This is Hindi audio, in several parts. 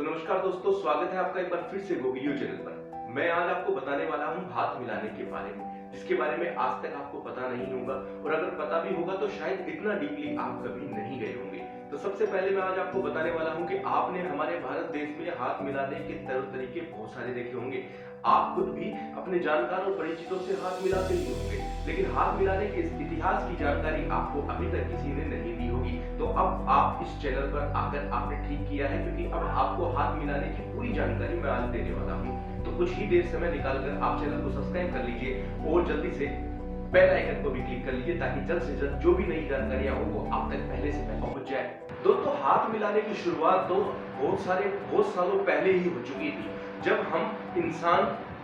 नमस्कार दोस्तों, स्वागत है आपका एक बार फिर से वीडियो चैनल पर। मैं आज आपको बताने वाला हूं हाथ मिलाने के बारे में, जिसके बारे में आज तक आपको पता नहीं होगा, और अगर पता भी होगा तो शायद इतना डीपली आप कभी नहीं गए होंगे। तो सबसे पहले मैं आज आपको बताने वाला हूं कि आपने हमारे भारत देश में हाथ मिलाने के तौर तरीके बहुत सारे देखे होंगे। आप खुद भी अपने जानकार और परिचितों से हाथ मिलाते ही होंगे, लेकिन हाथ मिलाने के इतिहास की जानकारी आपको अभी तक किसी ने नहीं दी होगी। तो अब आप इस चैनल पर आकर आपने ठीक किया है, क्योंकि अब आपको हाथ मिलाने की पूरी जानकारी मैं आज देने वाला हूँ। तो कुछ ही देर समय निकालकर आप चैनल को सब्सक्राइब कर लीजिए और जल्दी से बेल आइकन को भी क्लिक कर लीजिए, ताकि जल्द से जल्द जो भी नई जानकारियां हो वो आप तक पहले से पहले पहुंच जाए। दोस्तों, हाथ मिलाने की शुरुआत तो बहुत सालों पहले ही हो चुकी थी। जब हम इंसान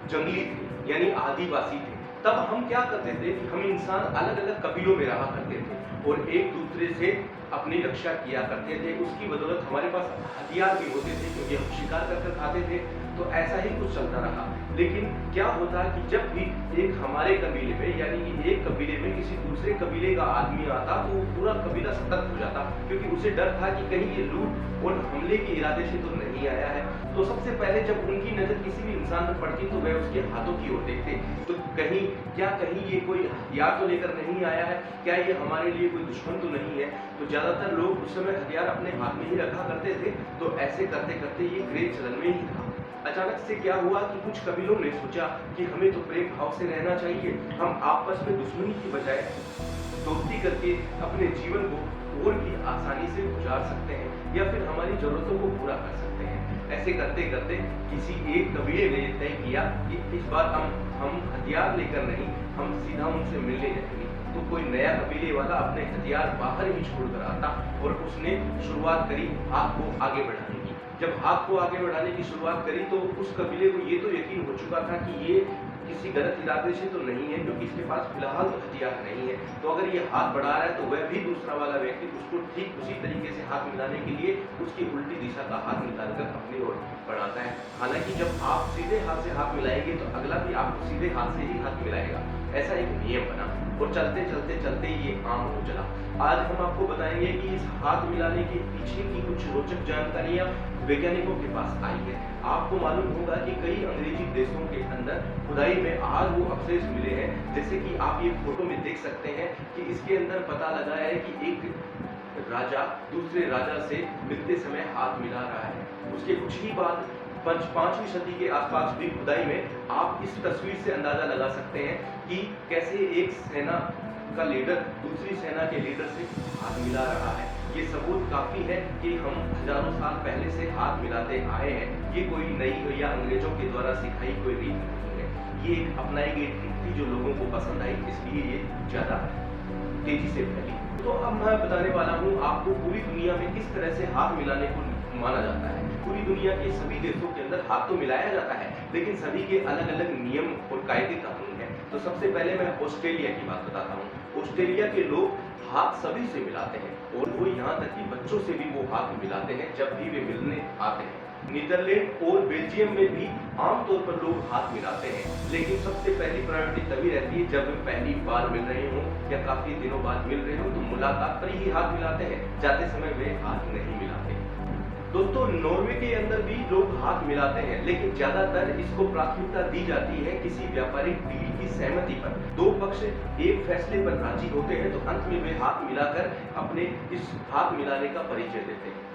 जंगली थे यानी आदिवासी थे, तब हम क्या करते थे कि हम इंसान अलग अलग कबीलों में रहा करते थे और एक दूसरे से अपनी रक्षा किया करते थे। उसकी बदौलत हमारे पास हथियार भी होते थे, क्योंकि हम शिकार कर खाते थे। तो ऐसा ही कुछ चलता रहा। लेकिन क्या होता कि जब भी एक हमारे कबीले में यानी कि एक कबीले में किसी दूसरे कबीले का आदमी आता, तो पूरा कबीला सतर्क हो जाता, क्योंकि उसे डर था कि कहीं ये लूट और हमले के इरादे से तो नहीं आया है। तो सबसे पहले जब उनकी नजर किसी भी इंसान पर पड़ती तो वह उसके हाथों की ओर देखते, तो कहीं ये कोई हथियार तो लेकर नहीं आया है, क्या ये हमारे लिए कोई दुश्मन तो नहीं है। तो ज्यादातर लोग उस समय हथियार अपने हाथ में ही रखा करते थे। तो ऐसे करते करते ये क्रेज चलन में ही था। अचानक से क्या हुआ कि कुछ कबीलों ने सोचा कि हमें तो प्रेम भाव से रहना चाहिए, हम आपस में दुश्मनी की बजाय दोस्ती करके अपने जीवन को और भी आसानी से गुजार सकते हैं, या फिर हमारी जरूरतों को पूरा कर सकते हैं। ऐसे करते करते किसी एक कबीले ने तय किया कि इस बार हम हथियार लेकर नहीं, हम सीधा उनसे मिलने जाएंगे। तो कोई नया कबीले वाला अपने हथियार बाहर ही छोड़कर आता और उसने शुरुआत करी हाथ को आगे बढ़ाने की। जब हाथ को आगे बढ़ाने की शुरुआत करी तो उस कबीले को ये तो यकीन हो चुका था कि ये किसी गलत इरादे से तो नहीं है, क्योंकि इसके पास फिलहाल तो हथियार नहीं है। तो अगर ये हाथ बढ़ा रहा है तो वह भी दूसरा वाला व्यक्ति उसको ठीक उसी तरीके से हाथ मिलाने के लिए उसकी उल्टी दिशा का हाथ निकालकर अपनी ओर बढ़ाता है। हालांकि जब आप सीधे हाथ से हाथ मिलाएंगे तो अगला भी आपको सीधे हाथ से ही हाथ मिलाएगा। ऐसा एक नियम बना और चलते चलते ये आम हो चला। आज हम आपको बताएंगे कि इस हाथ मिलाने के पीछे की कुछ रोचक जानकारियां वैज्ञानिकों के पास आई है। आपको मालूम होगा कि कई अंग्रेजी देशों के अंदर खुदाई में आज वो अवशेष मिले हैं, जैसे कि आप ये फोटो में देख सकते हैं कि इसके अंदर पता लगा है कि एक राजा दूसरे राजा से मिलते समय हाथ मिला रहा है। उसके कुछ ही बाद 5वीं सदी के आसपास भी खुदाई में आप इस तस्वीर से अंदाजा लगा सकते हैं कि कैसे एक सेना का लीडर दूसरी सेना के लीडर से हाथ मिला रहा है। ये सबूत काफी है कि हम हजारों साल पहले से हाथ मिलाते आए हैं। ये कोई नई या अंग्रेजों के द्वारा सिखाई कोई रीत नहीं है, ये एक अपनाई गई ट्रिक थी जो लोगों को पसंद आई, इसलिए ये ज्यादा तेजी से फैली। तो अब मैं बताने वाला हूँ आपको पूरी दुनिया में किस तरह से हाथ मिलाने को माना जाता है। पूरी दुनिया के सभी देशों के अंदर हाथ तो मिलाया जाता है, लेकिन सभी के अलग अलग नियम और कायदे कानून हैं। तो सबसे पहले मैं ऑस्ट्रेलिया की बात बताता हूँ। ऑस्ट्रेलिया के लोग हाथ सभी से मिलाते हैं, और वो यहाँ तक कि बच्चों से भी वो हाथ मिलाते हैं जब भी वे मिलने आते हैं। नीदरलैंड और बेल्जियम में भी आमतौर पर लोग हाथ मिलाते हैं, लेकिन सबसे पहली प्रायोरिटी तभी रहती है जब वे पहली बार मिल रहे हों या काफी दिनों बाद मिल रहे हों, तो मुलाकात पर ही हाथ मिलाते हैं, जाते समय वे हाथ नहीं मिलाते। दोस्तों, नॉर्वे के अंदर भी लोग हाथ मिलाते हैं, लेकिन ज्यादातर इसको प्राथमिकता दी जाती है किसी व्यापारिक डील की सहमति पर। दो पक्ष एक फैसले पर राजी होते हैं तो अंत में वे हाथ मिलाकर अपने इस हाथ मिलाने का परिचय देते हैं।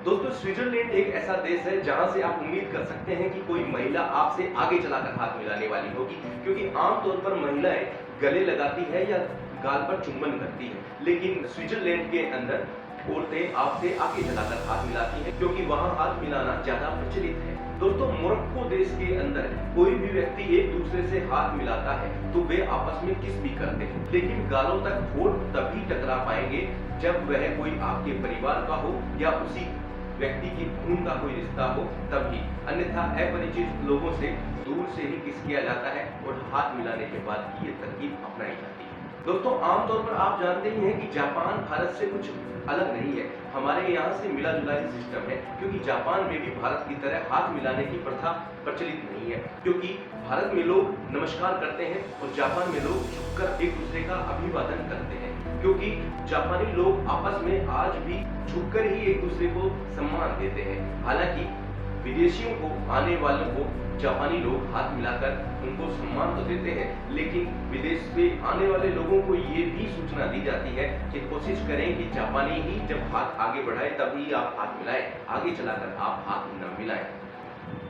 दोस्तों, स्विट्जरलैंड एक ऐसा देश है जहां से आप उम्मीद कर सकते हैं कि कोई महिला आपसे आगे चलाकर हाथ मिलाने वाली होगी, क्योंकि आमतौर पर महिलाएं गले लगाती है या गाल पर चुंबन करती है, लेकिन स्विट्जरलैंड के अंदर औरतें आपसे आगे चलाकर हाथ मिलाती हैं, क्योंकि वहां हाथ मिलाना ज्यादा प्रचलित है। दोस्तों, मोरक्को देश के अंदर कोई भी व्यक्ति एक दूसरे से हाथ मिलाता है तो वे आपस में किस भी करते हैं, लेकिन गालों तक होठ तभी टकरा पाएंगे जब वह कोई आपके परिवार का हो या उसी व्यक्ति की खून का कोई रिश्ता हो, तभी। अन्यथा अपरिचित लोगों से दूर से ही किस किया जाता है और हाथ मिलाने के बाद की ये तरकीब अपनाई जाती है। दोस्तों, आमतौर पर आप जानते ही हैं कि जापान भारत से कुछ अलग नहीं है। हमारे यहाँ से मिला जुला ही सिस्टम है, क्योंकि जापान में भी भारत की तरह हाथ मिलाने की प्रथा प्रचलित नहीं है, क्योंकि भारत में लोग नमस्कार करते हैं और जापान में लोग झुककर एक दूसरे का अभिवादन करते हैं, क्योंकि जापानी लोग आपस में आज भी झुककर ही एक दूसरे को सम्मान देते हैं। हालांकि विदेशियों को, आने वालों को जापानी लोग हाथ मिलाकर उनको सम्मान तो देते हैं, लेकिन विदेश से आने वाले लोगों को ये भी सूचना दी जाती है कि कोशिश करें कि जापानी ही जब हाथ आगे बढ़ाए तभी आप हाथ मिलाएं, आगे चलाकर आप हाथ न मिलाएं।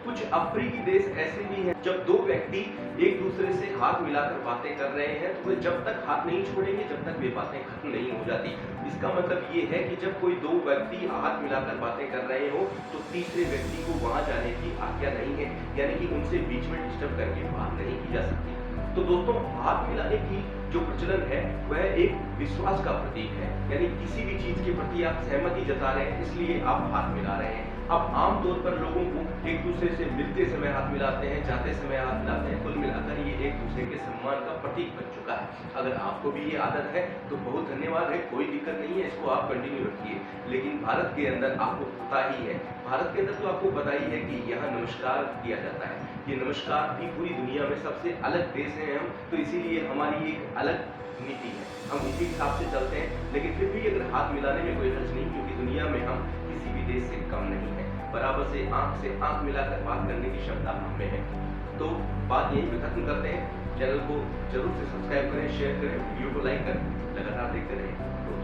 कुछ अफ्रीकी देश ऐसे भी हैं जब दो व्यक्ति एक दूसरे से हाथ मिलाकर बातें कर रहे हैं तो वे जब तक हाथ नहीं छोड़ेंगे जब तक वे बातें खत्म नहीं हो जाती। इसका मतलब ये है कि जब कोई दो व्यक्ति हाथ मिलाकर बातें कर रहे हो तो तीसरे व्यक्ति को वहां जाने की आज्ञा नहीं है, यानी कि उनसे बीच में डिस्टर्ब करके बात नहीं की जा सकती। तो दोस्तों, हाथ मिलाने की जो प्रचलन है वह एक विश्वास का प्रतीक है, यानी किसी भी चीज के प्रति आप सहमति जता रहे हैं इसलिए आप हाथ मिला रहे हैं। अब आमतौर पर लोगों को एक दूसरे से मिलते समय हाथ मिलाते हैं, जाते समय हाथ मिलाते हैं, कुल मिलाकर ये एक दूसरे के सम्मान का प्रतीक बन चुका है। अगर आपको भी ये आदत है तो बहुत धन्यवाद है, कोई दिक्कत नहीं है, इसको आप कंटिन्यू रखिए। लेकिन भारत के अंदर आपको पता ही है, भारत के अंदर तो आपको पता ही है कि यहाँ नमस्कार किया जाता है। ये नमस्कार भी पूरी दुनिया में सबसे अलग देश है हम, तो इसीलिए हमारी एक अलग नीति है, हम इसी हिसाब से चलते हैं। लेकिन फिर भी अगर हाथ मिलाने में कोई हर्ज नहीं, क्योंकि दुनिया में हम किसी भी देश से कम नहीं है, बराबर से आंख मिलाकर बात करने की क्षमता हम में है। तो बात यहीं पे खत्म करते हैं। चैनल को जरूर से सब्सक्राइब करें, शेयर करें, वीडियो को लाइक करें, लगातार देखते रहें। तो